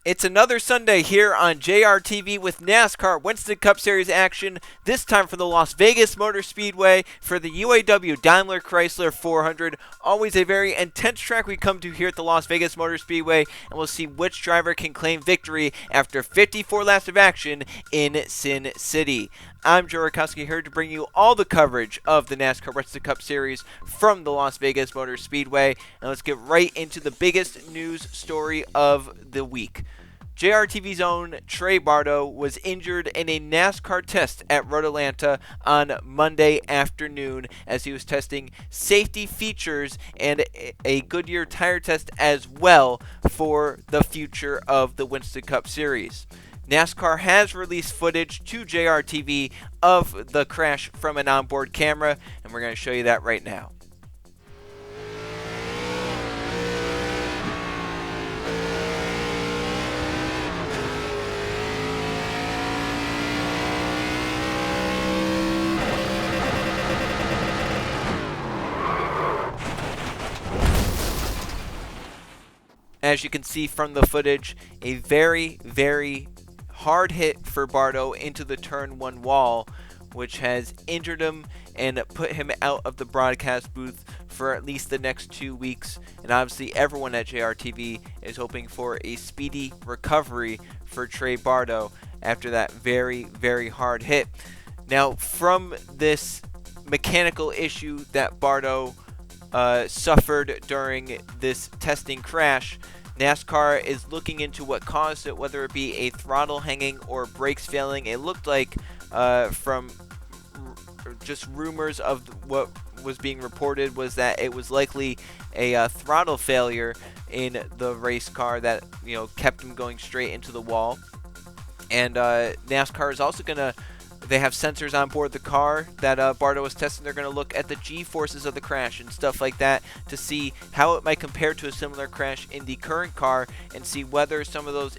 It's another Sunday here on JRTV with NASCAR Winston Cup Series action, this time from the Las Vegas Motor Speedway for the UAW-DiamlerChrysler 400. Always a very intense track we come to here at the Las Vegas Motor Speedway, and we'll see which driver can claim victory after 54 laps of action in Sin City. I'm Joe Rakowski here to bring you all the coverage of the NASCAR Winston Cup Series from the Las Vegas Motor Speedway. And let's get right into the biggest news story of the week. JRTV's own Trey Bardo was injured in a NASCAR test at Road Atlanta on Monday afternoon as he was testing safety features and a Goodyear tire test as well for the future of the Winston Cup Series. NASCAR has released footage to JRTV of the crash from an onboard camera, and we're going to show you that right now. As you can see from the footage, a very, very hard hit for Bardo into the turn one wall, which has injured him and put him out of the broadcast booth for at least the next 2 weeks. And obviously everyone at JRTV is hoping for a speedy recovery for Trey Bardo after that very, very hard hit. Now, from this mechanical issue that Bardo suffered during this testing crash, NASCAR is looking into what caused it, whether it be a throttle hanging or brakes failing. It looked like from just rumors of what was being reported was that it was likely a throttle failure in the race car that kept him going straight into the wall. And NASCAR is also going to they have sensors on board the car that Bardo was testing. They're going to look at the G-forces of the crash and stuff like that to see how it might compare to a similar crash in the current car and see whether some of those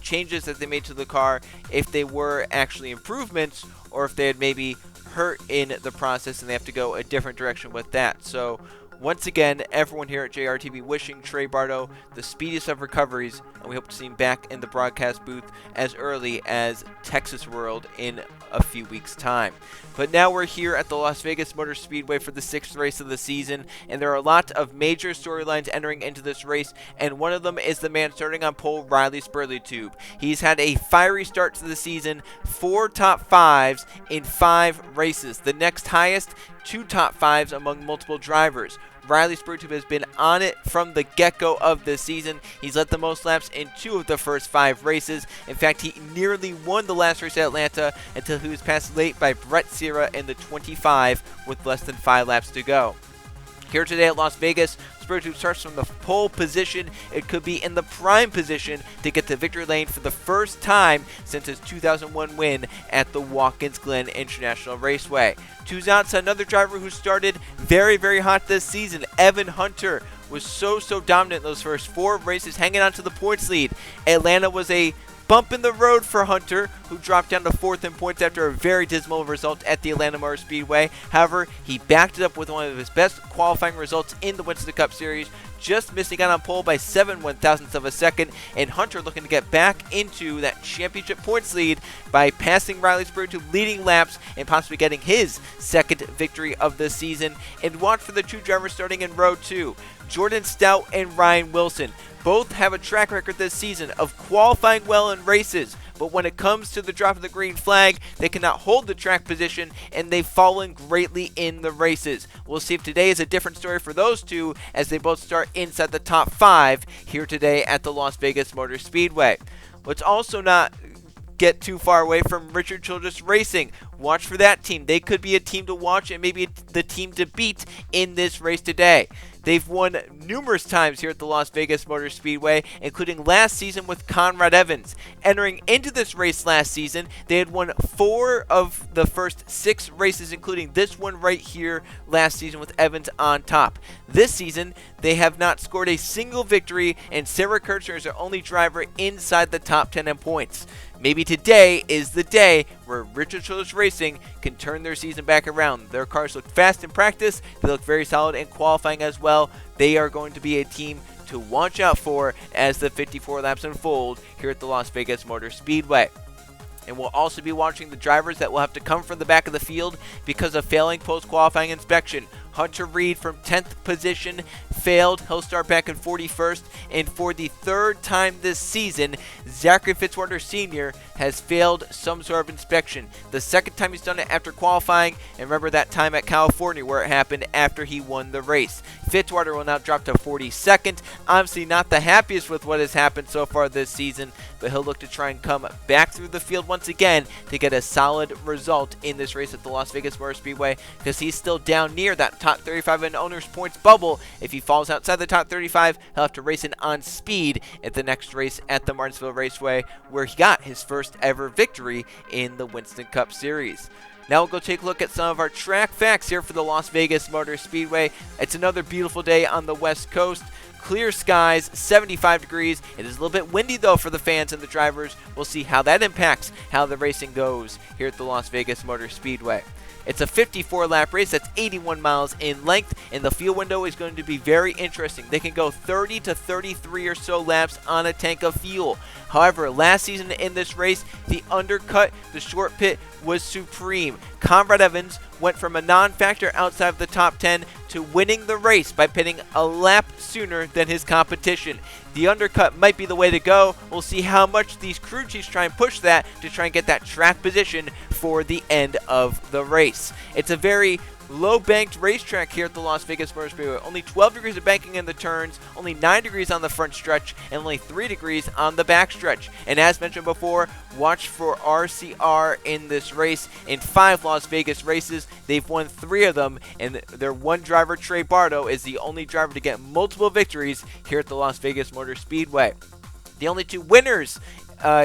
changes that they made to the car, if they were actually improvements or if they had maybe hurt in the process and they have to go a different direction with that. So once again, everyone here at JRTV wishing Trey Bardo the speediest of recoveries, and we hope to see him back in the broadcast booth as early as Texas World in a few weeks' time. But now we're here at the Las Vegas Motor Speedway for the 6th race of the season, and there are a lot of major storylines entering into this race, and one of them is the man starting on pole, Riley Spurley-Tube. He's had a fiery start to the season, 4 top 5s in 5 races. The next highest, 2 top 5s among multiple drivers. Riley Spurley-Tube has been on it from the get-go of this season. He's led the most laps in 2 of the first 5 races. In fact, he nearly won the last race at Atlanta until he was passed late by Brett Sierra in the 25 with less than 5 laps to go. Here today at Las Vegas, Spurley-Tube starts from the pole position. It could be in the prime position to get to victory lane for the first time since his 2001 win at the Watkins Glen International Raceway. 2's outside, another driver who started very, very hot this season, Evan Hunter, was so dominant in those first 4 races, hanging on to the points lead. Atlanta was a bump in the road for Hunter, who dropped down to 4th in points after a very dismal result at the Atlanta Motor Speedway. However, he backed it up with one of his best qualifying results in the Winston Cup Series, just missing out on pole by 7 1/1000ths of a second, and Hunter looking to get back into that championship points lead by passing Riley Spurley-Tube, leading laps, and possibly getting his 2nd victory of the season. And watch for the 2 drivers starting in row 2, Jordan Stout and Ryan Wilson. Both have a track record this season of qualifying well in races, but when it comes to the drop of the green flag, they cannot hold the track position, and they've fallen greatly in the races. We'll see if today is a different story for those two as they both start inside the top 5 here today at the Las Vegas Motor Speedway. Let's also not get too far away from Richard Childress Racing. Watch for that team. They could be a team to watch and maybe the team to beat in this race today. They've won numerous times here at the Las Vegas Motor Speedway, including last season with Conrad Evans. Entering into this race last season, they had won 4 of the first 6 races, including this one right here last season with Evans on top. This season, they have not scored a single victory, and Sarah Kirchner is their only driver inside the top 10 in points. Maybe today is the day where Richard Childress Racing can turn their season back around. Their cars look fast in practice. They look very solid in qualifying as well. They are going to be a team to watch out for as the 54 laps unfold here at the Las Vegas Motor Speedway. And we'll also be watching the drivers that will have to come from the back of the field because of failing post-qualifying inspection. Hunter Reed from 10th position failed. He'll start back in 41st. And for the third time this season, Zachary Fitzwater Sr. has failed some sort of inspection. The second time he's done it after qualifying, and remember that time at California where it happened after he won the race. Fitzwater will now drop to 42nd. Obviously not the happiest with what has happened so far this season, but he'll look to try and come back through the field once again to get a solid result in this race at the Las Vegas Motor Speedway, because he's still down near that top 35 in owner's points bubble. If he falls outside the top 35, he'll have to race it on speed at the next race at the Martinsville Raceway, where he got his first ever victory in the Winston Cup Series. Now we'll go take a look at some of our track facts here for the Las Vegas Motor Speedway. It's another beautiful day on the West Coast. Clear skies, 75 degrees. It is a little bit windy though for the fans and the drivers. We'll see how that impacts how the racing goes here at the Las Vegas Motor Speedway. It's a 54-lap race that's 81 miles in length, and the fuel window is going to be very interesting. They can go 30 to 33 or so laps on a tank of fuel. However, last season in this race, the undercut, the short pit, was supreme. Conrad Evans went from a non-factor outside of the top 10 to winning the race by pitting a lap sooner than his competition. The undercut might be the way to go. We'll see how much these crew chiefs try and push that to try and get that track position for the end of the race. It's a very low-banked racetrack here at the Las Vegas Motor Speedway. Only 12 degrees of banking in the turns, only 9 degrees on the front stretch, and only 3 degrees on the back stretch. And as mentioned before, watch for RCR in this race. In 5 Las Vegas races, they've won 3 of them, and their one driver, Trey Bardo, is the only driver to get multiple victories here at the Las Vegas Motor Speedway. The only 2 winners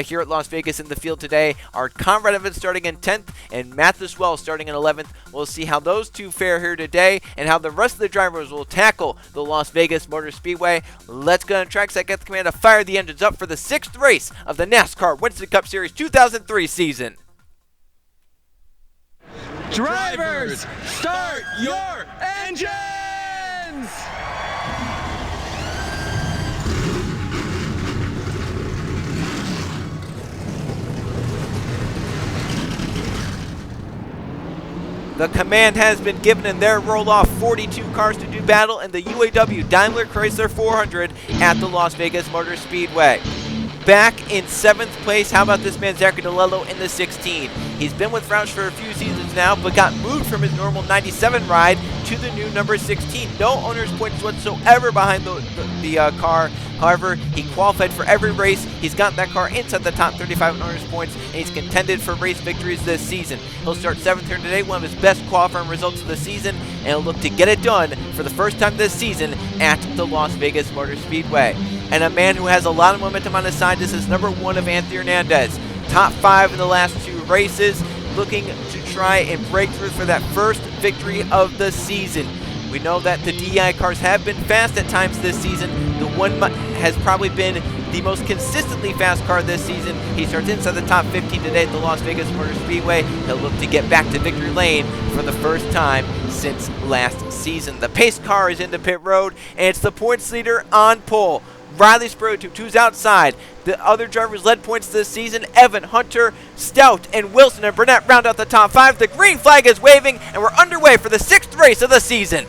here at Las Vegas in the field today are Conrad Evans starting in 10th and Mathis Wells starting in 11th. We'll see how those 2 fare here today and how the rest of the drivers will tackle the Las Vegas Motor Speedway. Let's go on track. I get the command to fire the engines up for the 6th race of the NASCAR Winston Cup Series 2003 season. Drivers, start your engines! The command has been given and there roll off 42 cars to do battle in the UAW-DiamlerChrysler 400 at the Las Vegas Motor Speedway. Back in 7th place, how about this man Zachary DeLello in the 16? He's been with Roush for a few seasons now, but got moved from his normal 97 ride to the new number 16. No owner's points whatsoever behind the car. However, he qualified for every race. He's gotten that car inside the top 35 in owner's points, and he's contended for race victories this season. He'll start 7th here today, one of his best qualifying results of the season, and he'll look to get it done for the first time this season at the Las Vegas Motor Speedway. And a man who has a lot of momentum on his side, this is number 1 of Anthony Hernandez. Top 5 in the last 2 races, looking to try and break through for that first victory of the season. We know that the DEI cars have been fast at times this season. The one has probably been the most consistently fast car this season. He starts inside the top 15 today at the Las Vegas Motor Speedway. He'll look to get back to victory lane for the first time since last season. The pace car is into pit road, and it's the points leader on pole. Riley Spruill, who's outside. The other drivers led points this season. Evan, Hunter, Stout, and Wilson and Burnett round out the top 5. The green flag is waving, and we're underway for the 6th race of the season.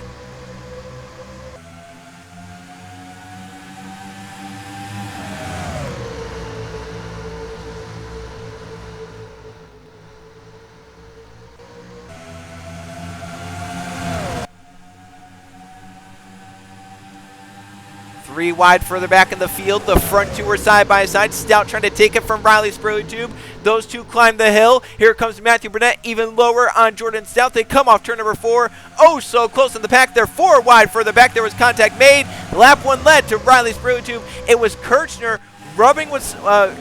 Three wide further back in the field. The front 2 are side by side. Stout trying to take it from Riley Spruill. Those 2 climb the hill. Here comes Matthew Burnett, even lower on Jordan Stout. They come off turn number 4. Oh, so close in the pack. They're 4 wide further back. There was contact made. Lap 1 led to Riley Spruill. It was Kirchner rubbing with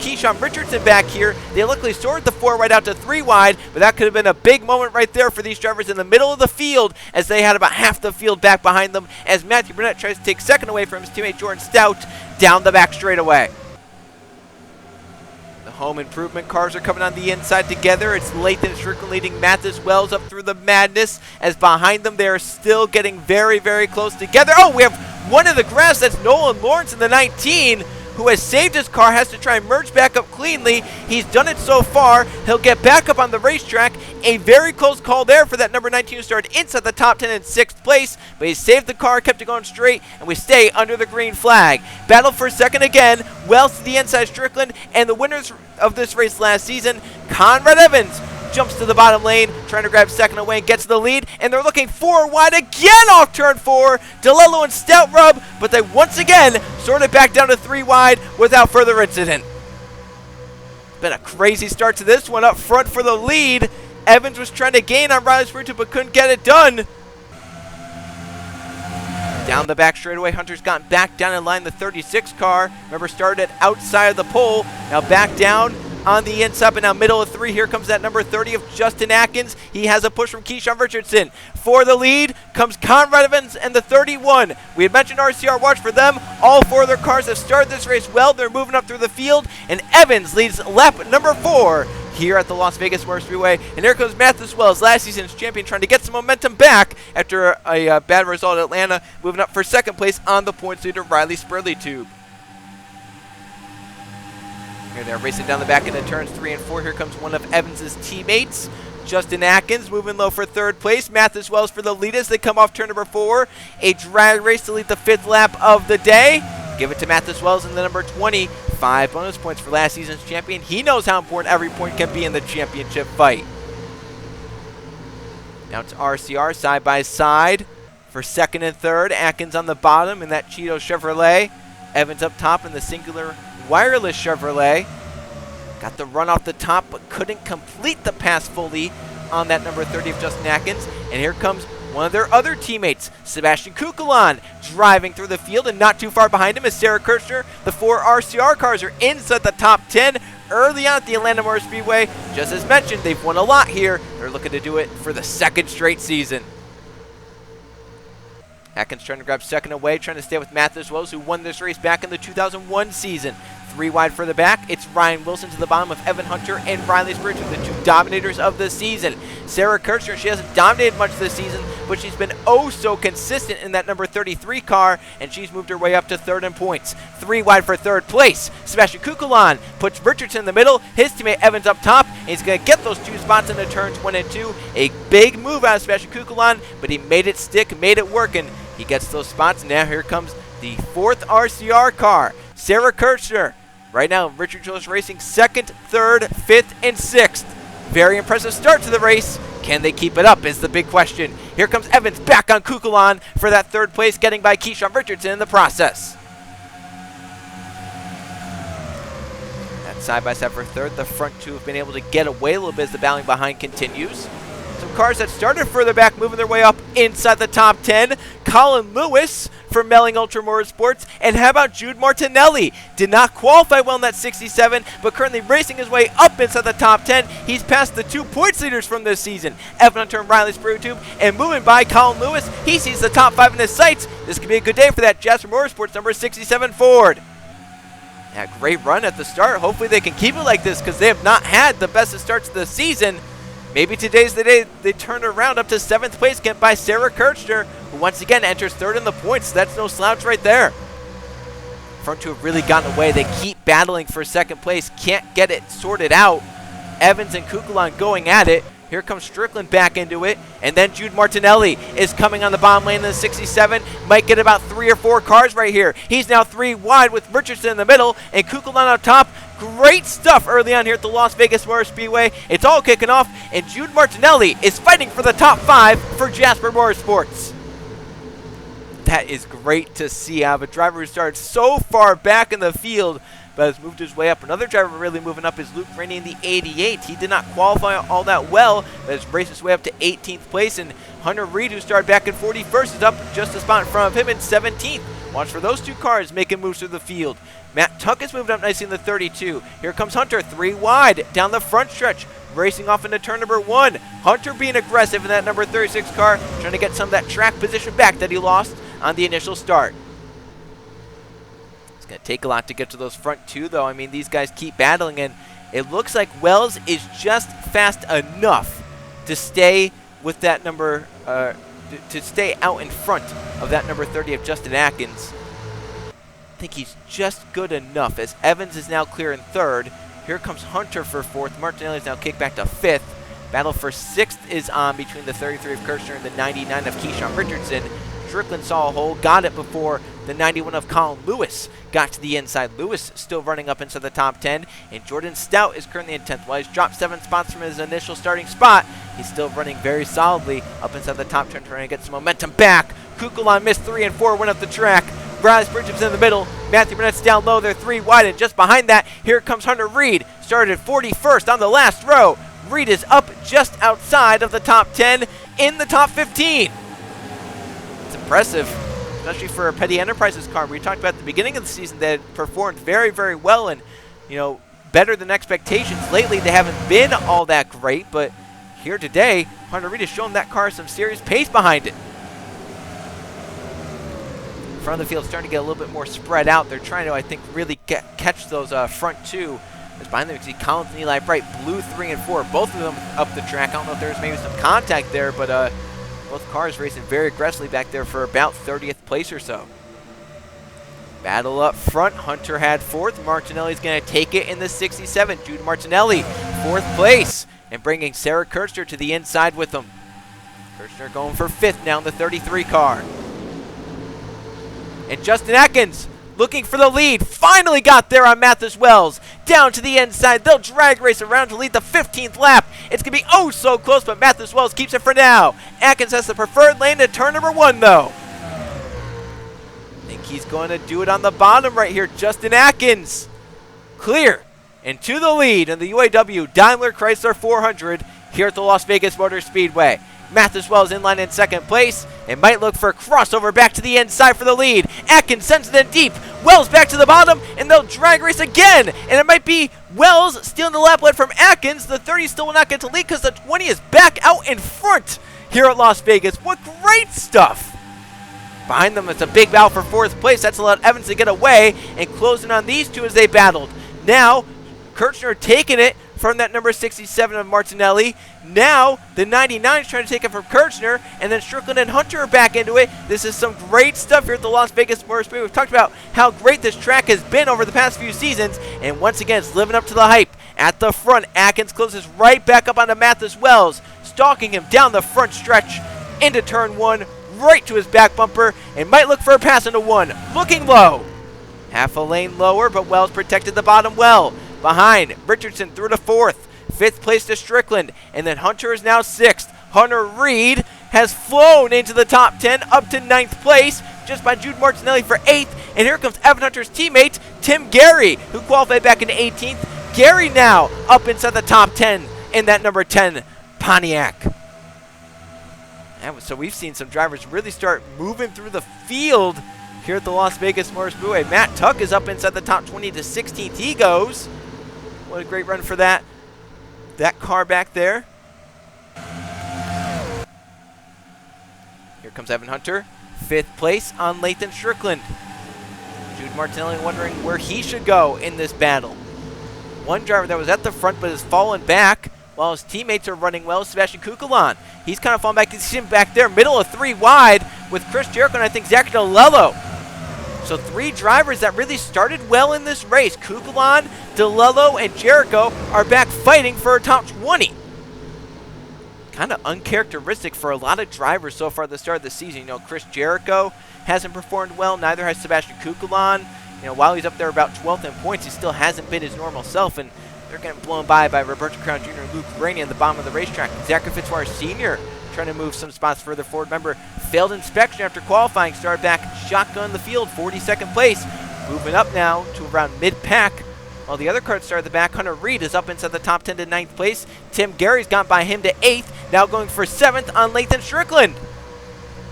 Keyshawn Richardson back here. They luckily sorted the 4 wide out to 3 wide, but that could have been a big moment right there for these drivers in the middle of the field, as they had about half the field back behind them, as Matthew Burnett tries to take second away from his teammate Jordan Stout down the back straightaway. The home improvement cars are coming on the inside together. It's Lathan Strickland leading Mathis Wells up through the madness, as behind them they are still getting very, very close together. Oh, we have one of the graphs. That's Nolan Lawrence in the 19, who has saved his car, has to try and merge back up cleanly. He's done it so far. He'll get back up on the racetrack. A very close call there for that number 19 who started inside the top 10 in 6th place, but he saved the car, kept it going straight, and we stay under the green flag. Battle for second again. Wells to the inside, Strickland, and the winners of this race last season, Conrad Evans, jumps to the bottom lane, trying to grab second away and gets the lead, and they're looking 4 wide again off turn 4. DeLello and Stout Rub, but they once again sort it back down to 3 wide without further incident. Been a crazy start to this one. Up front for the lead, Evans was trying to gain on Riley Spruto but couldn't get it done. Down the back straightaway, Hunter's gotten back down in line. The 36 car, remember, started outside of the pole, now back down on the inside, but now middle of 3. Here comes that number 30 of Justin Atkins. He has a push from Keyshawn Richardson. For the lead comes Conrad Evans and the 31. We had mentioned RCR, watch for them. All 4 of their cars have started this race well. They're moving up through the field, and Evans leads lap number 4 here at the Las Vegas Motor Speedway. And here comes Mathis Wells, last season's champion, trying to get some momentum back after a bad result at Atlanta, moving up for second place on the points leader, Riley Spurley-Tube. Here they're racing down the back into turns 3 and 4. Here comes one of Evans's teammates, Justin Atkins, moving low for 3rd place. Mathis Wells for the lead as they come off turn number 4. A drag race to lead the 5th lap of the day. Give it to Mathis Wells in the number 20. 5 bonus points for last season's champion. He knows how important every point can be in the championship fight. Now it's RCR side by side for 2nd and 3rd. Atkins on the bottom in that Cheeto Chevrolet. Evans up top in the singular wireless Chevrolet. Got the run off the top, but couldn't complete the pass fully on that number 30 of Justin Atkins. And here comes one of their other teammates, Sebastian Kukulon, driving through the field, and not too far behind him is Sarah Kirchner. The 4 RCR cars are inside the top 10 early on at the Atlanta Motor Speedway. Just as mentioned, they've won a lot here. They're looking to do it for the 2nd straight season. Atkins trying to grab second away, trying to stay with Mathis Wells, who won this race back in the 2001 season. 3 wide for the back. It's Ryan Wilson to the bottom of Evan Hunter and Riley Spurley, the 2 dominators of the season. Sarah Kirchner, she hasn't dominated much this season, but she's been oh so consistent in that number 33 car, and she's moved her way up to 3rd in points. 3 wide for 3rd place. Sebastian Kukulon puts Richardson in the middle, his teammate Evans up top, and he's going to get those 2 spots into turns 1 and 2. A big move out of Sebastian Kukulon, but he made it stick, made it work, and he gets those spots. Now here comes the 4th RCR car, Sarah Kirchner. Right now, Richard Childress Racing 2nd, 3rd, 5th, and 6th. Very impressive start to the race. Can they keep it up is the big question. Here comes Evans back on Kukulon for that 3rd place, getting by Keyshawn Richardson in the process. That side-by-side for 3rd. The front 2 have been able to get away a little bit as the battling behind continues. Some cars that started further back moving their way up inside the top 10. Colin Lewis from Melling Ultra Motorsports. And how about Jude Martinelli? Did not qualify well in that 67, but currently racing his way up inside the top 10. He's passed the 2 points leaders from this season, Evan Hunter and Riley Spurley-Tube, and moving by Colin Lewis. He sees the top 5 in his sights. This could be a good day for that Jasper Motorsports number 67 Ford. Yeah, great run at the start. Hopefully they can keep it like this, because they have not had the best of starts of the season. Maybe today's the day they turn around up to 7th place, get by Sarah Kirchner, who once again enters 3rd in the points. That's no slouch right there. Front 2 have really gotten away. They keep battling for 2nd place. Can't get it sorted out. Evans and Kukulon going at it. Here comes Strickland back into it. And then Jude Martinelli is coming on the bottom lane in the 67. Might get about 3 or 4 cars right here. He's now 3 wide with Richardson in the middle and Kukulon on top. Great stuff early on here at the Las Vegas Motor Speedway. It's all kicking off, and Jude Martinelli is fighting for the top 5 for Jasper Motorsports. That is great to see out of a driver who started so far back in the field, but has moved his way up. Another driver really moving up is Luke Rainey in the 88. He did not qualify all that well, but has raced his way up to 18th place. And Hunter Reed, who started back in 41st, is up just a spot in front of him in 17th. Watch for those 2 cars making moves through the field. Matt Tuck has moved up nicely in the 32. Here comes Hunter, 3 wide down the front stretch, racing off into turn number 1. Hunter being aggressive in that number 36 car, trying to get some of that track position back that he lost on the initial start. It's going to take a lot to get to those front 2, though. I mean, these guys keep battling, and It looks like Wells is just fast enough to stay with that number, to stay out in front of that number 30 of Justin Atkins. I think he's just good enough, as Evans is now clear in third. Here comes Hunter for fourth. Martinelli is now kicked back to fifth. Battle for sixth is on between the 33 of Kirchner and the 99 of Keyshawn Richardson. Strickland saw a hole, got it before the 91 of Colin Lewis got to the inside. Lewis still running up into the top 10, and Jordan Stout is currently in 10th. While he's dropped 7 spots from his initial starting spot, he's still running very solidly up inside the top 10, trying to get some momentum back. Kukulon missed 3 and 4, went up the track. Bryce Bridges in the middle. Matthew Burnett's down low. They're 3 wide, and just behind that, here comes Hunter Reed. Started 41st on the last row. Reed is up just outside of the top 10 in the top 15. It's impressive, especially for a Petty Enterprises car. We talked about at the beginning of the season that it performed very, very well and, better than expectations. Lately, they haven't been all that great, but here today, Hunter Reed has shown that car some serious pace behind it. Front of the field starting to get a little bit more spread out. They're trying to, I think, really catch those front two. As behind them, you see Collins and Eli Bright, blue 3 and 4, both of them up the track. I don't know if there's maybe some contact there, but both cars racing very aggressively back there for about 30th place or so. Battle up front. Hunter had fourth. Martinelli's going to take it in the 67. Jude Martinelli, fourth place, and bringing Sarah Kirchner to the inside with them. Kirchner going for fifth now in the 33 car. And Justin Atkins looking for the lead. Finally got there on Mathis Wells. Down to the inside. They'll drag race around to lead the 15th lap. It's going to be oh so close, but Mathis Wells keeps it for now. Atkins has the preferred lane to turn number 1, though. I think he's going to do it on the bottom right here. Justin Atkins clear and to the lead in the UAW-DiamlerChrysler 400 here at the Las Vegas Motor Speedway. Mathis Wells in line in second place and might look for a crossover back to the inside for the lead. Atkins sends it in deep. Wells back to the bottom, and they'll drag race again. And it might be Wells stealing the lap lead from Atkins. The 30 still will not get to lead because the 20 is back out in front here at Las Vegas. What great stuff. Behind them, it's a big battle for fourth place. That's allowed Evans to get away and closing on these two as they battled. Now, Kirchner taking it from that number 67 of Martinelli. Now, the 99 is trying to take it from Kirchner, and then Strickland and Hunter are back into it. This is some great stuff here at the Las Vegas Motor Speedway. We've talked about how great this track has been over the past few seasons, and once again, it's living up to the hype. At the front, Atkins closes right back up onto Mathis Wells, stalking him down the front stretch into turn 1, right to his back bumper, and might look for a pass into 1. Looking low. Half a lane lower, but Wells protected the bottom well. Behind, Richardson through to fourth. Fifth place to Strickland. And then Hunter is now sixth. Hunter Reed has flown into the top 10 up to ninth place just by Jude Martinelli for eighth. And here comes Evan Hunter's teammate, Tim Gary, who qualified back in 18th. Gary now up inside the top 10 in that number 10 Pontiac. So we've seen some drivers really start moving through the field here at the Las Vegas Motor Speedway. Matt Tuck is up inside the top 20 to 16th. He goes. What a great run for that car back there. Here comes Evan Hunter, fifth place on Lathan Strickland. Jude Martinelli wondering where he should go in this battle. One driver that was at the front but has fallen back while his teammates are running well is Sebastian Kukulon. He's kind of fallen back. You see him back there, middle of 3 wide with Chris Jericho and I think Zach DeLello. So 3 drivers that really started well in this race. Kukulon, DeLello, and Jericho are back fighting for a top 20. Kind of uncharacteristic for a lot of drivers so far at the start of the season. Chris Jericho hasn't performed well. Neither has Sebastian Kukulon. While he's up there about 12th in points, he still hasn't been his normal self. And they're getting blown by Roberto Crown Jr. and Luke Rainey at the bottom of the racetrack. Zachary Fitzwater Sr. trying to move some spots further forward. Remember, failed inspection after qualifying, started back shotgun the field, 42nd place. Moving up now to around mid-pack. While the other cars start at the back, Hunter Reed is up inside the top 10 to 9th place. Tim Gary's gone by him to 8th, now going for 7th on Lathan Strickland.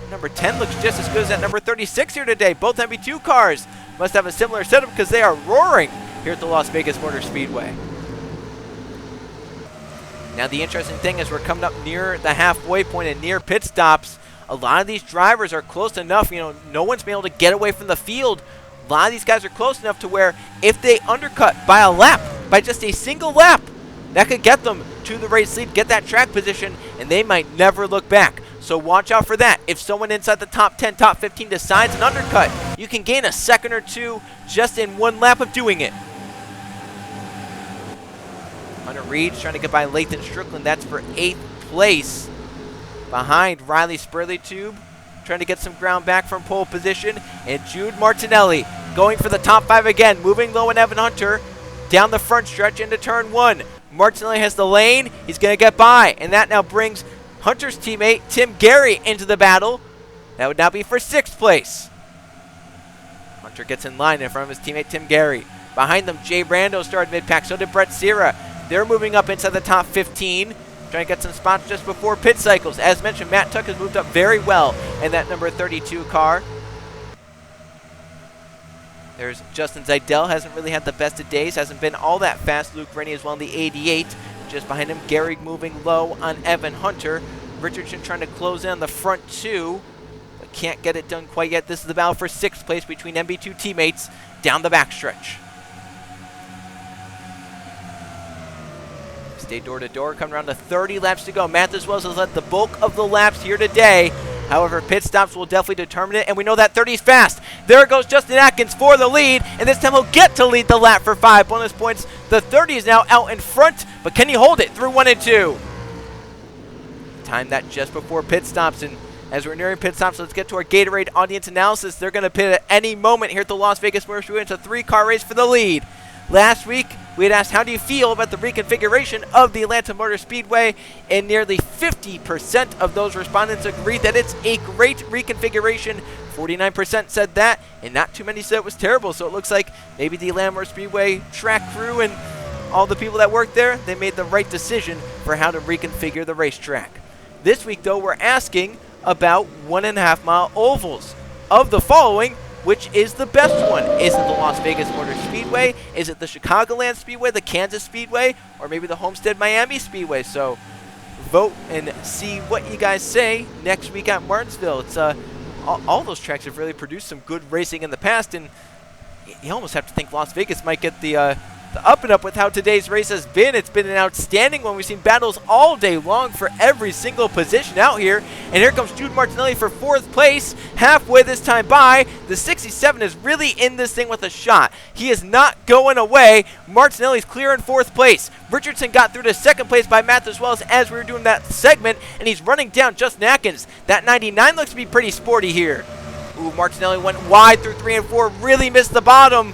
Number 10 looks just as good as that number 36 here today. Both MB2 cars must have a similar setup because they are roaring here at the Las Vegas Motor Speedway. Now the interesting thing is we're coming up near the halfway point and near pit stops. A lot of these drivers are close enough, no one's been able to get away from the field. A lot of these guys are close enough to where if they undercut by a lap, by just a single lap. That could get them to the race lead, get that track position, and they might never look back. So watch out for that. If someone inside the top 10, top 15 decides an undercut, you can gain a second or two just in one lap of doing it. Hunter Reed's trying to get by Lathan Strickland. That's for 8th place. Behind Riley Spurley-Tube, trying to get some ground back from pole position. And Jude Martinelli going for the top 5 again, moving low in Evan Hunter down the front stretch into turn 1. Martinelli has the lane. He's going to get by, and that now brings Hunter's teammate Tim Gary into the battle. That would now be for 6th place. Hunter gets in line in front of his teammate Tim Gary. Behind them, Jay Rando started mid-pack. So did Brett Sierra. They're moving up inside the top 15. Trying to get some spots just before pit cycles. As mentioned, Matt Tuck has moved up very well in that number 32 car. There's Justin Zeidel, hasn't really had the best of days, hasn't been all that fast. Luke Rennie as well in the 88. Just behind him, Gary moving low on Evan Hunter. Richardson trying to close in on the front 2, but can't get it done quite yet. This is the battle for 6th place between MB2 teammates down the backstretch. Stay door to door, coming around to 30 laps to go. Mathews Wells has led the bulk of the laps here today. However, pit stops will definitely determine it, and we know that 30 is fast. There goes Justin Atkins for the lead, and this time he'll get to lead the lap for 5 bonus points. The 30 is now out in front, but can he hold it through 1 and 2? Time that just before pit stops, and as we're nearing pit stops, let's get to our Gatorade audience analysis. They're going to pit at any moment here at the Las Vegas Motor Speedway. It's a 3-car race for the lead. Last week, we had asked, how do you feel about the reconfiguration of the Atlanta Motor Speedway? And nearly 50% of those respondents agreed that it's a great reconfiguration. 49% said that, and not too many said it was terrible. So it looks like maybe the Atlanta Motor Speedway track crew and all the people that work there, they made the right decision for how to reconfigure the racetrack. This week, though, we're asking about 1.5-mile ovals. Of the following, which is the best one? Is it the Las Vegas Motor Speedway? Is it the Chicagoland Speedway, the Kansas Speedway, or maybe the Homestead Miami Speedway? So vote and see what you guys say next week at Martinsville. It's all those tracks have really produced some good racing in the past, and you almost have to think Las Vegas might get the up and up with how today's race has been. It's been an outstanding one. We've seen battles all day long for every single position out here. And here comes Jude Martinelli for 4th place. Halfway this time by. The 67 is really in this thing with a shot. He is not going away. Martinelli's clear in 4th place. Richardson got through to 2nd place by Mathews Wells as we were doing that segment. And he's running down Justin Atkins. That 99 looks to be pretty sporty here. Ooh, Martinelli went wide through 3 and 4. Really missed the bottom.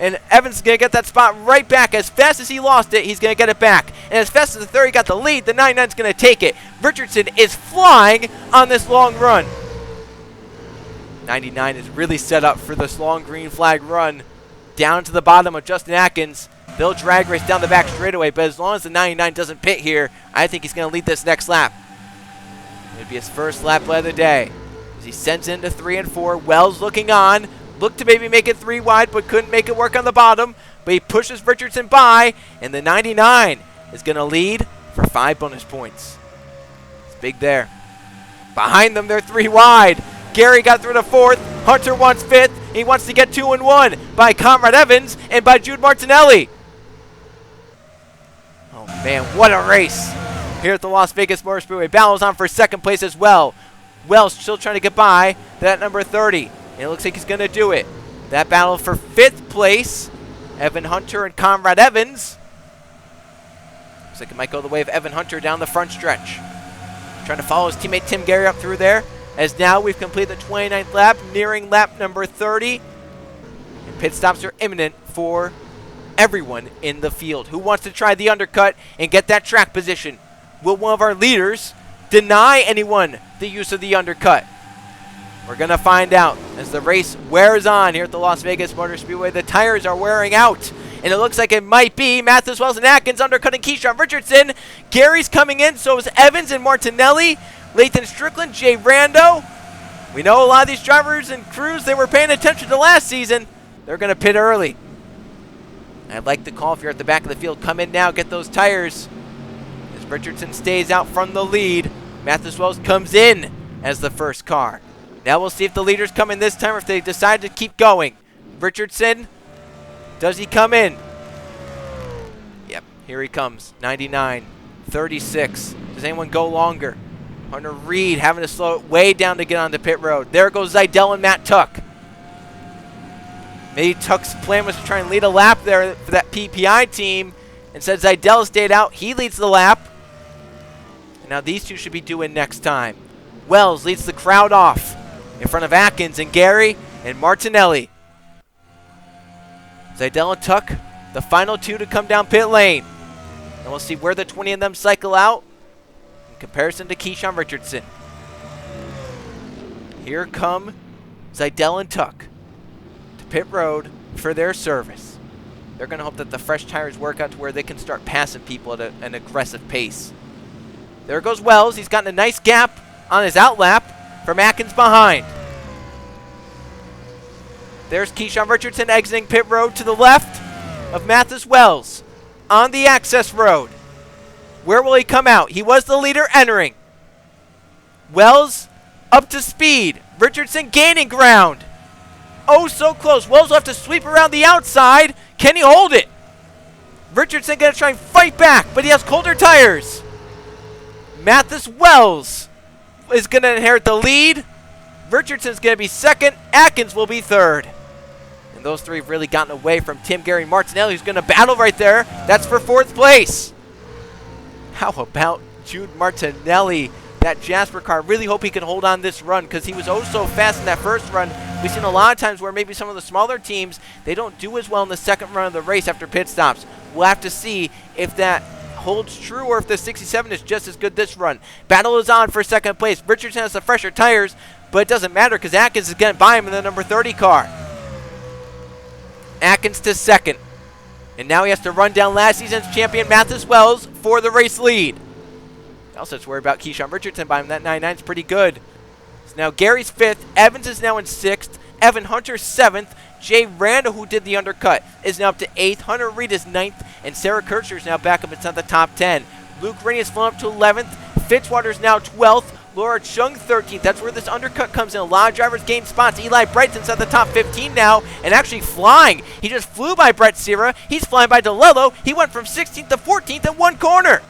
And Evans is going to get that spot right back. As fast as he lost it, he's going to get it back. And as fast as the 30 got the lead, the 99 is going to take it. Richardson is flying on this long run. 99 is really set up for this long green flag run. Down to the bottom of Justin Atkins. They'll drag race down the back straightaway, but as long as the 99 doesn't pit here, I think he's going to lead this next lap. It'll be his first lap of the day. As he sends into 3 and 4, Wells looking on. Looked to maybe make it 3 wide, but couldn't make it work on the bottom. But he pushes Richardson by, and the 99 is going to lead for 5 bonus points. It's big there. Behind them, they're 3 wide. Gary got through to 4th. Hunter wants 5th. He wants to get 2 and 1 by Conrad Evans and by Jude Martinelli. Oh, man, what a race here at the Las Vegas Motor Speedway. Battles on for 2nd place as well. Wells still trying to get by that number 30. And it looks like he's going to do it. That battle for 5th place, Evan Hunter and Conrad Evans. Looks like it might go the way of Evan Hunter down the front stretch. Trying to follow his teammate Tim Gary up through there. As now we've completed the 29th lap, nearing lap number 30. And pit stops are imminent for everyone in the field. Who wants to try the undercut and get that track position? Will one of our leaders deny anyone the use of the undercut? We're going to find out as the race wears on here at the Las Vegas Motor Speedway. The tires are wearing out, and it looks like it might be Mathews Wells and Atkins undercutting Keyshawn Richardson. Gary's coming in, so is Evans and Martinelli. Lathan Strickland, Jay Rando. We know a lot of these drivers and crews, they were paying attention to last season. They're going to pit early. I'd like the call if you're at the back of the field. Come in now, get those tires. As Richardson stays out from the lead, Mathews Wells comes in as the first car. Now we'll see if the leaders come in this time or if they decide to keep going. Richardson, does he come in? Here he comes. 99, 36. Does anyone go longer? Hunter Reed having to slow it way down to get onto pit road. There goes Zeidel and Matt Tuck. Maybe Tuck's plan was to try and lead a lap there for that PPI team. Instead, Zeidel stayed out. He leads the lap. And now these two should be due in next time. Wells leads the crowd off in front of Atkins and Gary and Martinelli. Zeidel and Tuck, the final two to come down pit lane. And we'll see where the 20 of them cycle out in comparison to Keyshawn Richardson. Here come Zeidel and Tuck to pit road for their service. They're going to hope that the fresh tires work out to where they can start passing people at an aggressive pace. There goes Wells. He's gotten a nice gap on his outlap from Atkins behind. There's Keyshawn Richardson exiting pit road to the left of Mathis Wells on the access road. Where will he come out? He was the leader entering. Wells up to speed. Richardson gaining ground. Oh, so close. Wells will have to sweep around the outside. Can he hold it? Richardson going to try and fight back, but he has colder tires. Mathis Wells is going to inherit the lead. Richardson's going to be second. Atkins will be third. And those three have really gotten away from Tim, Gary, and Martinelli, who's going to battle right there. That's for fourth place. How about Jude Martinelli? That Jasper car, really hope he can hold on this run because he was oh so fast in that first run. We've seen a lot of times where maybe some of the smaller teams, they don't do as well in the second run of the race after pit stops. We'll have to see if that holds true or if the 67 is just as good this run. Battle is on for second place. Richardson has the fresher tires, but it doesn't matter because Atkins is getting by him in the number 30 car. Atkins to second. And now he has to run down last season's champion Mathis Wells for the race lead. Also, let's worry about Keyshawn Richardson by him. That 99 is pretty good. So now Gary's fifth. Evans is now in sixth. Evan Hunter seventh. Jay Randall, who did the undercut, is now up to eighth. Hunter Reed is ninth. And Sarah Kirchner is now back up inside the top 10. Luke Rainey has flown up to 11th. Fitzwater is now 12th. Laura Chung 13th. That's where this undercut comes in. A lot of drivers gain spots. Eli Bright's inside the top 15 now and actually flying. He just flew by Brett Sierra. He's flying by DeLello. He went from 16th to 14th in one corner.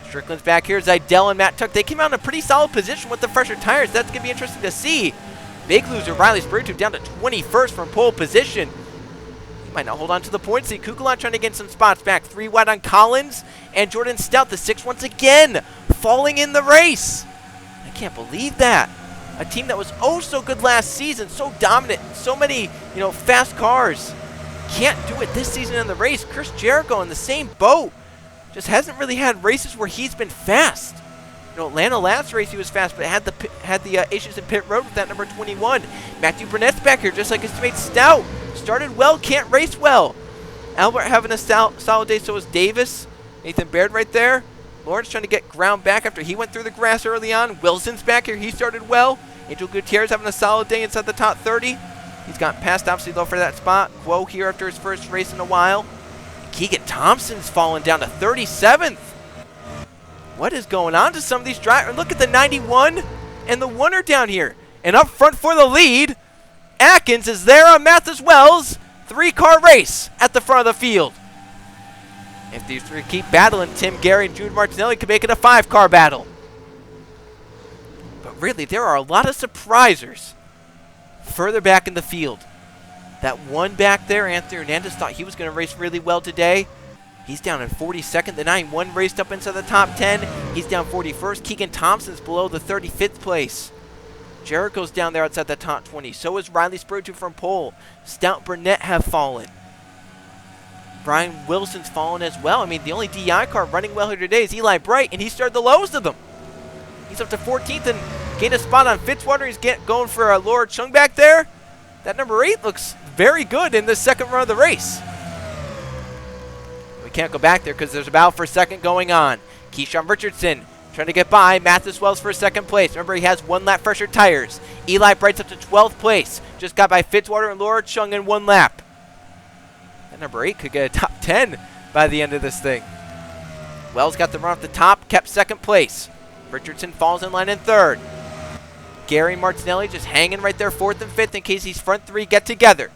Strickland's back here. Zeidel and Matt Tuck. They came out in a pretty solid position with the fresher tires. That's going to be interesting to see. Big loser Riley Spiritu down to 21st from pole position. He might not hold on to the points. See Kukulon trying to get some spots back. 3 wide on Collins and Jordan Stout, the 6 once again, falling in the race. I can't believe that. A team that was oh so good last season, so dominant, so many, fast cars. Can't do it this season in the race. Chris Jericho in the same boat. Just hasn't really had races where he's been fast. Atlanta last race he was fast, but had the issues in pit road with that number 21. Matthew Burnett's back here, just like his teammate Stout. Started well, can't race well. Albert having a solid day, so is Davis. Nathan Baird right there. Lawrence trying to get ground back after he went through the grass early on. Wilson's back here, he started well. Angel Gutierrez having a solid day inside the top 30. He's gotten passed, obviously, though, for that spot. Guo here after his first race in a while. Keegan Thompson's fallen down to 37th. What is going on to some of these drivers? Look at the 91 and the 1er down here. And up front for the lead, Atkins is there on Mathis Wells. 3-car race at the front of the field. If these three keep battling, Tim, Gary, and Jude Martinelli can make it a 5-car battle. But really, there are a lot of surprisers further back in the field. That one back there, Anthony Hernandez, thought he was going to race really well today. He's down in 42nd. The 9-1 raced up into the top 10. He's down 41st. Keegan Thompson's below the 35th place. Jericho's down there outside the top 20. So is Riley Spiritu from pole. Stout, Burnett have fallen. Brian Wilson's fallen as well. I mean, the only DI car running well here today is Eli Bright, and he started the lowest of them. He's up to 14th and gained a spot on Fitzwater. He's going for Laura Chung back there. That number 8 looks very good in the second run of the race. We can't go back there because there's a battle for second going on. Keyshawn Richardson trying to get by Mathis Wells for second place. Remember, he has 1 lap fresher tires. Eli Bright's up to 12th place. Just got by Fitzwater and Laura Chung in 1 lap. That number 8 could get a top 10 by the end of this thing. Wells got the run off the top, kept second place. Richardson falls in line in 3rd. Gary Martinelli just hanging right there 4th and 5th in case these front 3 get together.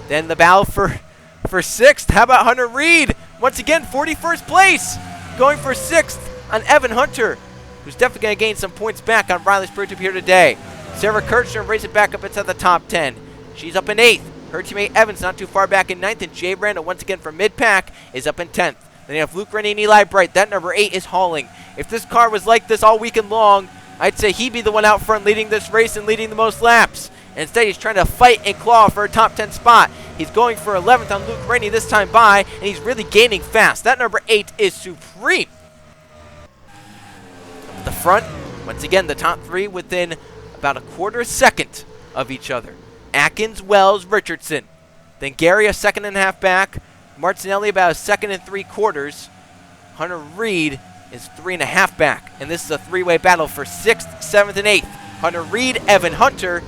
Then the battle for for 6th. How about Hunter Reed? Once again, 41st place. Going for 6th on Evan Hunter, who's definitely going to gain some points back on Riley's Pro Tip here today. Sarah Kirchner races back up inside the top 10. She's up in 8th. Her teammate Evans not too far back in 9th. And Jay Randall, once again from mid-pack, is up in 10th. Then you have Luke Rennie and Eli Bright. That number 8 is hauling. If this car was like this all weekend long, I'd say he'd be the one out front leading this race and leading the most laps. Instead, he's trying to fight and claw for a top 10 spot. He's going for 11th on Luke Rennie this time by, and he's really gaining fast. That number 8 is supreme. At the front, once again, the top 3 within about a quarter second of each other. Atkins, Wells, Richardson. Then Gary a second and a half back. Martinelli about a second and 3/4. Hunter Reed is 3.5 back. And this is a 3-way battle for 6th, 7th, and 8th. Hunter Reed, Evan Hunter,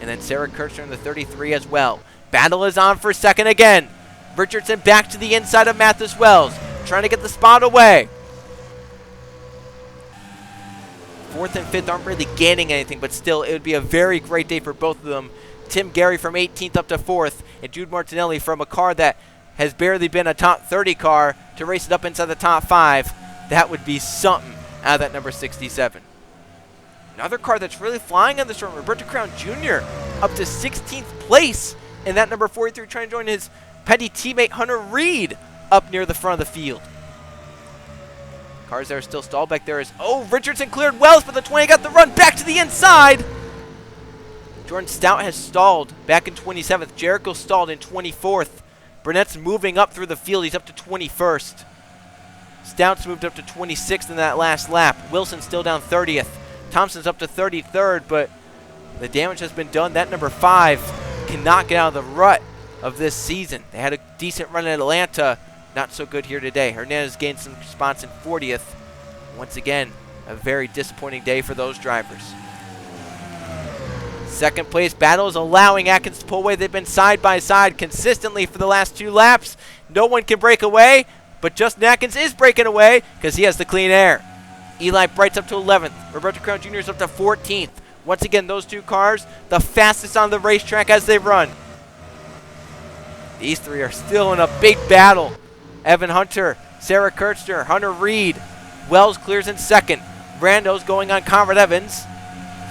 and then Sarah Kirchner in the 33 as well. Battle is on for 2nd again. Richardson back to the inside of Mathis Wells, trying to get the spot away. 4th and 5th aren't really gaining anything, but still, it would be a very great day for both of them. Tim Gary from 18th up to 4th, and Jude Martinelli from a car that has barely been a top 30 car to race it up inside the top 5. That would be something out of that number 67. Another car that's really flying on this run, Roberto Crown Jr. up to 16th place, and that number 43 trying to join his petty teammate Hunter Reed up near the front of the field. Cars that are still stalled back there is, Richardson cleared Wells, but the 20 got the run back to the inside. Jordan Stout has stalled back in 27th. Jericho stalled in 24th. Burnett's moving up through the field. He's up to 21st. Stout's moved up to 26th in that last lap. Wilson's still down 30th. Thompson's up to 33rd, but the damage has been done. That number 5 cannot get out of the rut of this season. They had a decent run at Atlanta. Not so good here today. Hernandez gained some spots in 40th. Once again, a very disappointing day for those drivers. 2nd place battle is allowing Atkins to pull away. They've been side by side consistently for the last 2 laps. No one can break away, but Justin Atkins is breaking away because he has the clean air. Eli Bright's up to 11th. Roberto Crown Jr. is up to 14th. Once again, those 2 cars, the fastest on the racetrack as they run. These 3 are still in a big battle. Evan Hunter, Sarah Kirchner, Hunter Reed. Wells clears in 2nd. Rando's going on Conrad Evans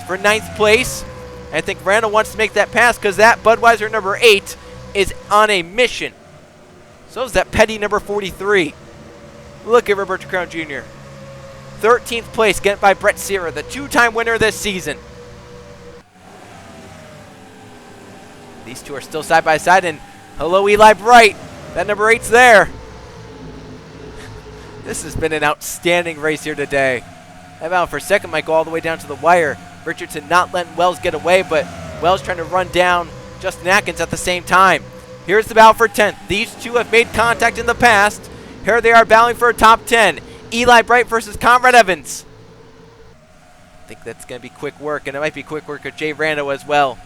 for 9th place. I think Randall wants to make that pass because that Budweiser number 8 is on a mission. So is that petty number 43. Look at Roberto Crown Jr. 13th place, get by Brett Sierra, the 2-time winner this season. These 2 are still side by side, and hello, Eli Bright. That number 8's there. This has been an outstanding race here today. That battle for 2nd might go all the way down to the wire. Richardson not letting Wells get away, but Wells trying to run down Justin Atkins at the same time. Here's the battle for 10th. These 2 have made contact in the past. Here they are battling for a top 10. Eli Bright versus Conrad Evans. I think that's going to be quick work, and it might be quick work of Jay Rando as well.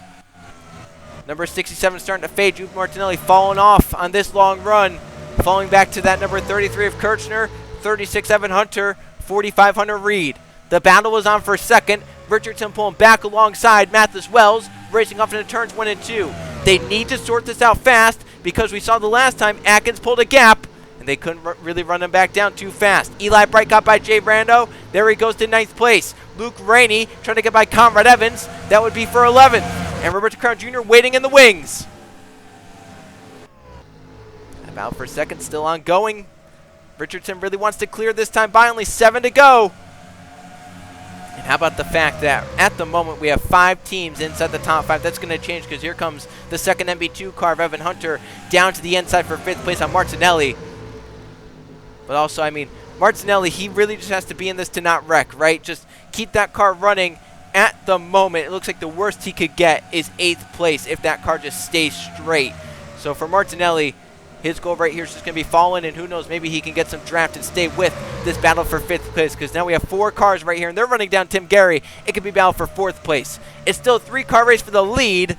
Number 67 starting to fade. Jude Martinelli falling off on this long run. Falling back to that number 33 of Kirchner, 36 Evan Hunter, 45 Hunter Reed. The battle was on for 2nd. Richardson pulling back alongside Mathis Wells, racing off into turns 1 and 2. They need to sort this out fast because we saw the last time Atkins pulled a gap and they couldn't really run him back down too fast. Eli Bright got by Jay Rando. There he goes to 9th place. Luke Rainey trying to get by Conrad Evans. That would be for 11th. And Roberto Crown Jr. waiting in the wings. About for 2nd, still ongoing. Richardson really wants to clear this time by, only 7 to go. And how about the fact that at the moment we have 5 teams inside the top 5. That's going to change because here comes the 2nd MB2 car of Evan Hunter down to the inside for 5th place on Martinelli. But also, I mean, Martinelli, he really just has to be in this to not wreck, right? Just keep that car running. At the moment, it looks like the worst he could get is 8th place if that car just stays straight. So for Martinelli, his goal right here is just going to be falling, and who knows, maybe he can get some draft and stay with this battle for 5th place, because now we have 4 cars right here, and they're running down Tim Gary. It could be battle for 4th place. It's still a 3-car race for the lead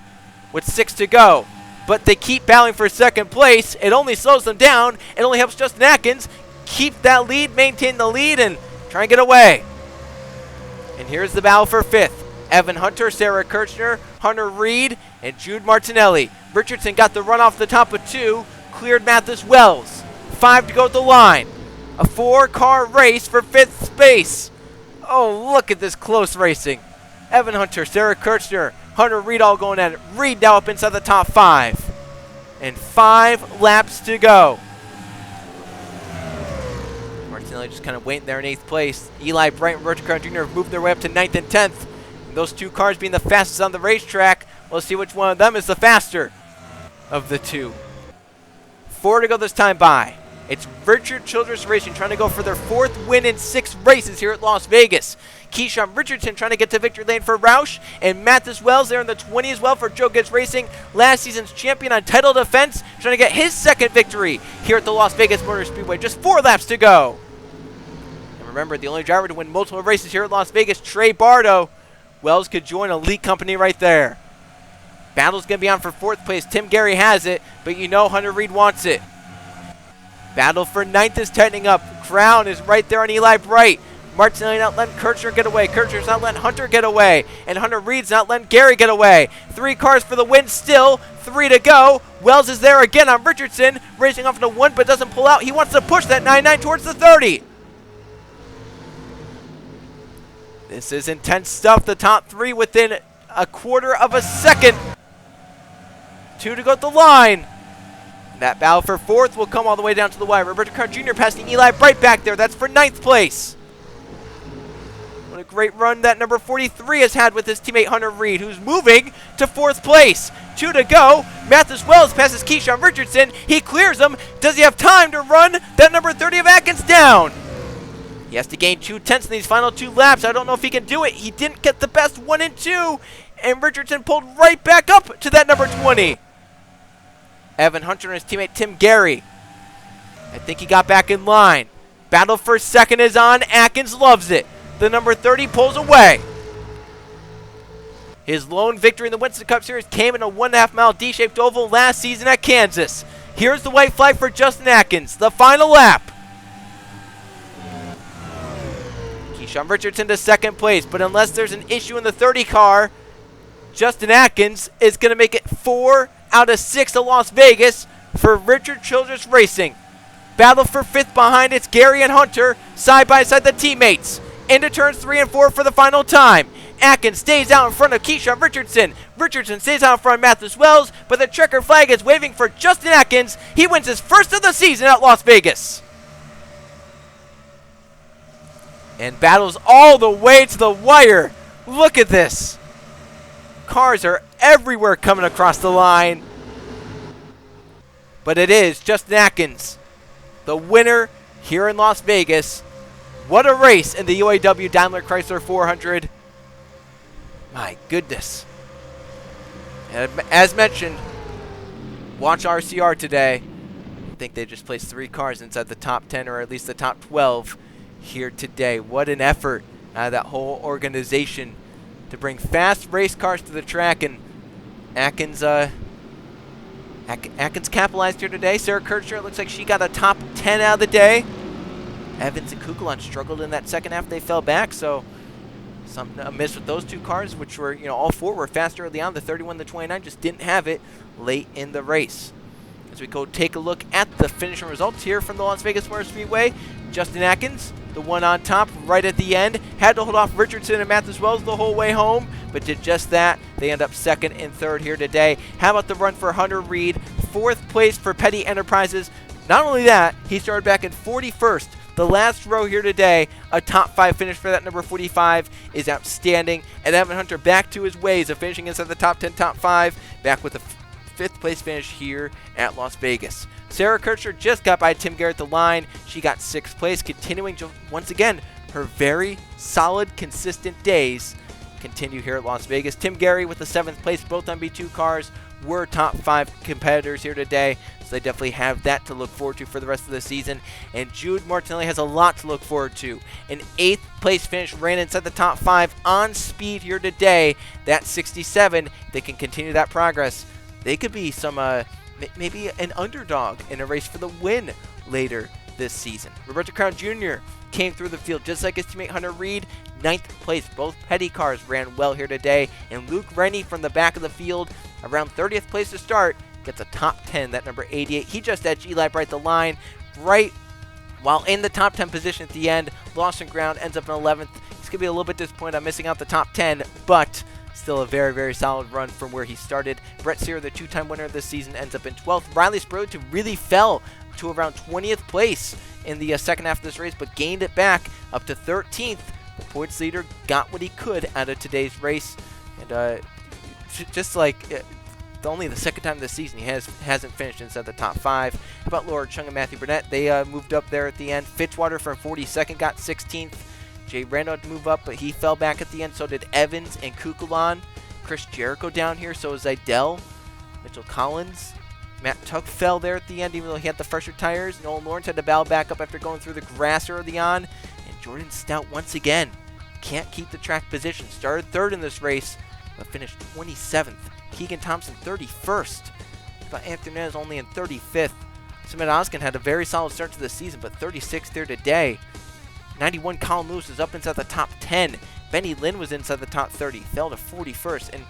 with 6 to go, but they keep battling for 2nd place. It only slows them down. It only helps Justin Atkins keep that lead, maintain the lead, and try and get away. And here's the battle for 5th. Evan Hunter, Sarah Kirchner, Hunter Reed, and Jude Martinelli. Richardson got the run off the top of 2. cleared Mathis Wells. 5 to go at the line. A 4-car race for 5th space. Oh, look at this close racing. Evan Hunter, Sarah Kirchner, Hunter Reed all going at it. Reed now up inside the top 5. And 5 laps to go. Martinelli just kind of waiting there in 8th place. Eli Bright and Roberto Crown Jr. have moved their way up to 9th and 10th. And those 2 cars being the fastest on the racetrack. We'll see which one of them is the faster of the 2. 4 to go this time by. It's Richard Childress Racing trying to go for their 4th win in 6 races here at Las Vegas. Keyshawn Richardson trying to get to victory lane for Roush. And Mathis Wells there in the 20 as well for Joe Gibbs Racing. Last season's champion on title defense. Trying to get his 2nd victory here at the Las Vegas Motor Speedway. Just 4 laps to go. And remember, the only driver to win multiple races here at Las Vegas, Trey Bardo. Wells could join elite company right there. Battle's going to be on for 4th place. Tim Gary has it, but you know Hunter Reed wants it. Battle for 9th is tightening up. Crown is right there on Eli Bright. Martinelli not letting Kirchner get away. Kirchner's not letting Hunter get away. And Hunter Reed's not letting Gary get away. 3 cars for the win still. 3 to go. Wells is there again on Richardson. Racing off into 1 but doesn't pull out. He wants to push that 99 towards the 30. This is intense stuff. The top 3 within a quarter of a second. 2 to go at the line. That battle for 4th will come all the way down to the wire. Roberto Crown Jr. passing Eli Bright back there. That's for 9th place. What a great run that number 43 has had with his teammate Hunter Reed, who's moving to 4th place. 2 to go. Mathis Wells passes Keyshawn Richardson. He clears him. Does he have time to run that number 30 of Atkins down? He has to gain 2 tenths in these final 2 laps. I don't know if he can do it. He didn't get the best 1 and 2. And Richardson pulled right back up to that number 20. Evan Hunter and his teammate Tim Gary. I think he got back in line. Battle for 2nd is on. Atkins loves it. The number 30 pulls away. His lone victory in the Winston Cup Series came in a 1.5 mile D-shaped oval last season at Kansas. Here's the white flag for Justin Atkins. The final lap. Keyshawn Richardson to 2nd place, but unless there's an issue in the 30 car, Justin Atkins is going to make it 4 out of 6 to Las Vegas for Richard Childress Racing. Battle for 5th behind, it's Gary and Hunter, side by side the teammates. Into turns 3 and 4 for the final time. Atkins stays out in front of Keyshawn Richardson. Richardson stays out in front of Mathis Wells, but the checker flag is waving for Justin Atkins. He wins his 1st of the season at Las Vegas. And battles all the way to the wire. Look at this. Cars are everywhere coming across the line. But it is Justin Atkins, the winner here in Las Vegas. What a race in the UAW-DiamlerChrysler 400. My goodness. And as mentioned, watch RCR today. I think they just placed 3 cars inside the top 10 or at least the top 12 here today. What an effort out of that whole organization to bring fast race cars to the track, and Atkins capitalized here today. Sarah Kirchner, it looks like she got a top 10 out of the day. Evans and Kukulon struggled in that second half. They fell back, so something amiss with those 2 cars, which were, all 4 were fast early on. The 31, the 29 just didn't have it late in the race. As we go take a look at the finishing results here from the Las Vegas Motor Speedway, Justin Atkins, the one on top right at the end, had to hold off Richardson and Mathis Wells the whole way home, but did just that. They end up 2nd and 3rd here today. How about the run for Hunter Reed? 4th place for Petty Enterprises. Not only that, he started back in 41st. The last row here today, a top 5 finish for that number 45 is outstanding. And Evan Hunter back to his ways of finishing inside the top 10, top 5, back with a 5th place finish here at Las Vegas. Sarah Kirchner just got by Tim Garrett the line. She got 6th place, continuing to, once again, her very solid, consistent days continue here at Las Vegas. Tim Gary with the 7th place, both on B2 cars, were top 5 competitors here today, so they definitely have that to look forward to for the rest of the season. And Jude Martinelli has a lot to look forward to. An 8th place finish, ran inside the top 5 on speed here today. That's 67. They can continue that progress. They could be some, maybe an underdog in a race for the win later this season. Roberto Crown Jr. came through the field just like his teammate Hunter Reed. 9th place. Both Petty cars ran well here today. And Luke Rennie from the back of the field, around 30th place to start, gets a top 10, that number 88. He just edged Eli Bright the line right while in the top 10 position at the end. Lost in ground, ends up in 11th. He's going to be a little bit disappointed on missing out the top 10, but still a very, very solid run from where he started. Brett Sear, the two-time winner of this season, ends up in 12th. Riley Sprode really fell to around 20th place in the second half of this race, but gained it back up to 13th. The points leader got what he could out of today's race, and just like only the second time this season he hasn't finished inside the top 5. How about Laura Chung and Matthew Burnett? They moved up there at the end. Fitzwater from 42nd got 16th. Jay Randall had to move up, but he fell back at the end. So did Evans and Kukulon. Chris Jericho down here. So is Zidell. Mitchell Collins. Matt Tuck fell there at the end, even though he had the fresher tires. Nolan Lawrence had to battle back up after going through the grass early on. And Jordan Stout once again can't keep the track position. Started third in this race, but finished 27th. Keegan Thompson 31st. But Anthony Nez only in 35th. Sumit Oskin had a very solid start to the season, but 36th there today. 91 Colin Lewis is up inside the top 10. Benny Lynn was inside the top 30, fell to 41st. And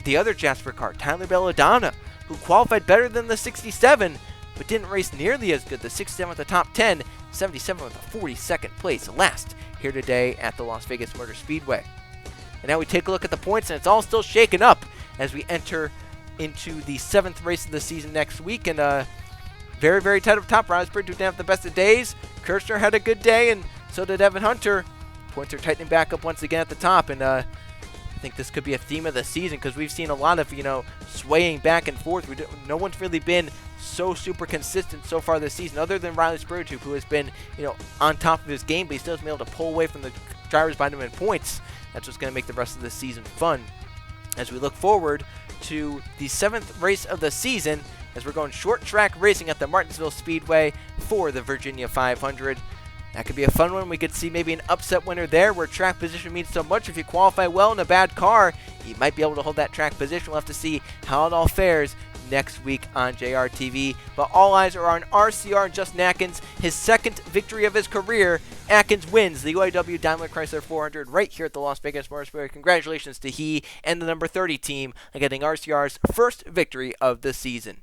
the other Jasper car, Tyler Belladonna, who qualified better than the 67, but didn't race nearly as good. The 67 at the top 10, 77 with a 42nd place, last here today at the Las Vegas Motor Speedway. And now we take a look at the points, and it's all still shaken up as we enter into the 7th race of the season next week. And very, very tight up top. Rosberg didn't have the best of days. Kirshner had a good day, and so did Evan Hunter. Points are tightening back up once again at the top, and I think this could be a theme of the season because we've seen a lot of, swaying back and forth. No one's really been so super consistent so far this season, other than Riley Sprode, who has been, on top of his game, but he still hasn't been able to pull away from the drivers behind him in points. That's what's going to make the rest of the season fun as we look forward to the 7th race of the season as we're going short track racing at the Martinsville Speedway for the Virginia 500. That could be a fun one. We could see maybe an upset winner there where track position means so much. If you qualify well in a bad car, you might be able to hold that track position. We'll have to see how it all fares next week on JRTV. But all eyes are on RCR and Justin Atkins, his second victory of his career. Atkins wins the UAW-DiamlerChrysler 400 right here at the Las Vegas Motor Speedway. Congratulations to he and the number 30 team on getting RCR's first victory of the season.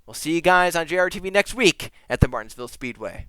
We'll see you guys on JRTV next week at the Martinsville Speedway.